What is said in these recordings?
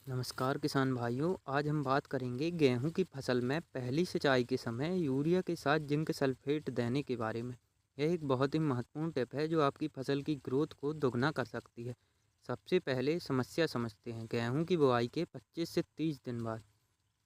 नमस्कार किसान भाइयों। आज हम बात करेंगे गेहूं की फसल में पहली सिंचाई के समय यूरिया के साथ जिंक सल्फेट देने के बारे में। यह एक बहुत ही महत्वपूर्ण टिप है जो आपकी फसल की ग्रोथ को दोगुना कर सकती है। सबसे पहले समस्या समझते हैं। गेहूं की बुआई के 25 से 30 दिन बाद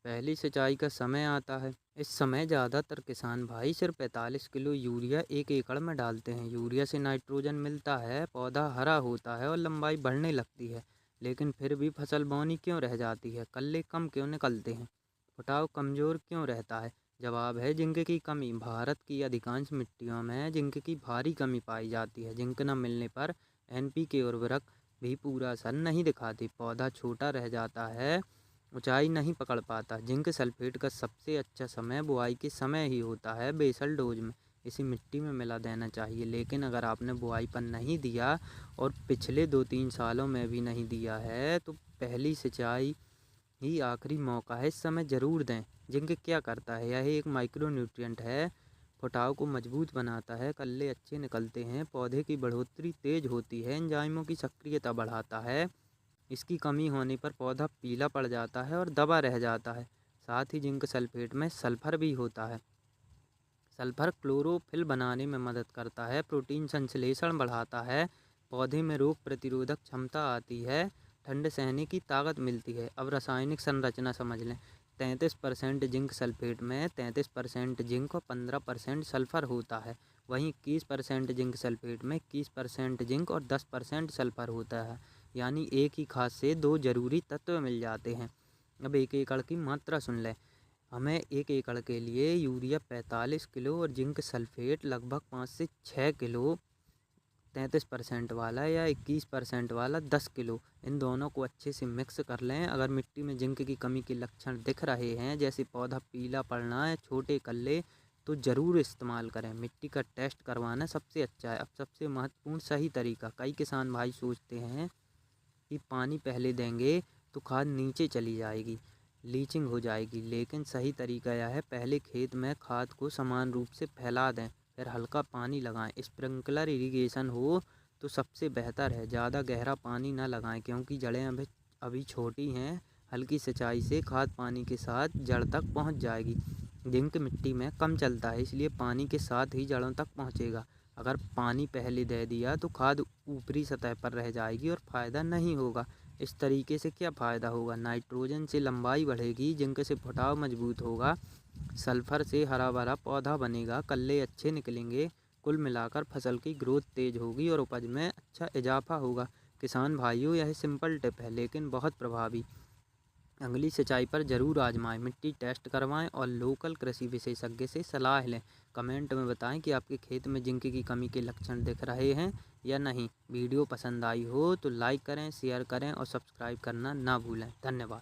पहली सिंचाई का समय आता है। इस समय ज़्यादातर किसान भाई सिर्फ 45 किलो यूरिया 1 एकड़ में डालते हैं। यूरिया से नाइट्रोजन मिलता है, पौधा हरा होता है और लंबाई बढ़ने लगती है। लेकिन फिर भी फसल बौनी क्यों रह जाती है? कल्ले कम क्यों निकलते हैं? फुटाव कमज़ोर क्यों रहता है? जवाब है जिंक की कमी। भारत की अधिकांश मिट्टियों में जिंक की भारी कमी पाई जाती है। जिंक न मिलने पर NPK उर्वरक भी पूरा असर नहीं दिखाती, पौधा छोटा रह जाता है, ऊंचाई नहीं पकड़ पाता। जिंक सल्फेट का सबसे अच्छा समय बुआई के समय ही होता है, बेसल डोज में। इसी मिट्टी में मिला देना चाहिए। लेकिन अगर आपने बुआई पर नहीं दिया और पिछले 2-3 सालों में भी नहीं दिया है तो पहली सिंचाई ही आखिरी मौका है, इस समय ज़रूर दें। जिंक क्या करता है? यह एक माइक्रो न्यूट्रिएंट है। फुटाव को मजबूत बनाता है, कल्ले अच्छे निकलते हैं, पौधे की बढ़ोतरी तेज होती है, एंजाइमों की सक्रियता बढ़ाता है। इसकी कमी होने पर पौधा पीला पड़ जाता है और दबा रह जाता है। साथ ही जिंक सल्फेट में सल्फर भी होता है। सल्फर क्लोरोफिल बनाने में मदद करता है, प्रोटीन संश्लेषण बढ़ाता है, पौधे में रोग प्रतिरोधक क्षमता आती है, ठंड सहने की ताकत मिलती है। अब रासायनिक संरचना समझ लें। 33% जिंक सल्फेट में 33% जिंक और 15% सल्फर होता है। वहीं 21% जिंक सल्फेट में 21% जिंक और 10% सल्फर होता है। यानी एक ही खाद से दो जरूरी तत्व मिल जाते हैं। अब 1 एकड़ की मात्रा सुन लें। हमें 1 एकड़ के लिए यूरिया 45 किलो और जिंक सल्फेट लगभग 5 से 6 किलो, 33% वाला या 21% वाला 10 किलो, इन दोनों को अच्छे से मिक्स कर लें। अगर मिट्टी में जिंक की कमी के लक्षण दिख रहे हैं, जैसे पौधा पीला पड़ना या छोटे कल्ले, तो ज़रूर इस्तेमाल करें। मिट्टी का टेस्ट करवाना सबसे अच्छा है। अब सबसे महत्वपूर्ण सही तरीका। कई किसान भाई सोचते हैं कि पानी पहले देंगे तो खाद नीचे चली जाएगी, लीचिंग हो जाएगी। लेकिन सही तरीका यह है, पहले खेत में खाद को समान रूप से फैला दें, फिर हल्का पानी लगाएं। स्प्रिंकलर इरिगेशन हो तो सबसे बेहतर है। ज़्यादा गहरा पानी ना लगाएं क्योंकि जड़ें अभी छोटी हैं। हल्की सिंचाई से खाद पानी के साथ जड़ तक पहुंच जाएगी। जिंक मिट्टी में कम चलता है, इसलिए पानी के साथ ही जड़ों तक पहुंचेगा। अगर पानी पहले दे दिया तो खाद ऊपरी सतह पर रह जाएगी और फ़ायदा नहीं होगा। इस तरीके से क्या फ़ायदा होगा? नाइट्रोजन से लंबाई बढ़ेगी, जिंक से फुटाव मजबूत होगा, सल्फर से हरा भरा पौधा बनेगा, कल्ले अच्छे निकलेंगे। कुल मिलाकर फसल की ग्रोथ तेज होगी और उपज में अच्छा इजाफा होगा। किसान भाइयों, यह सिंपल टिप है लेकिन बहुत प्रभावी। अगली सिंचाई पर ज़रूर आजमाएं, मिट्टी टेस्ट करवाएं और लोकल कृषि विशेषज्ञ से सलाह लें। कमेंट में बताएं कि आपके खेत में जिंक की कमी के लक्षण दिख रहे हैं या नहीं। वीडियो पसंद आई हो तो लाइक करें, शेयर करें और सब्सक्राइब करना ना भूलें। धन्यवाद।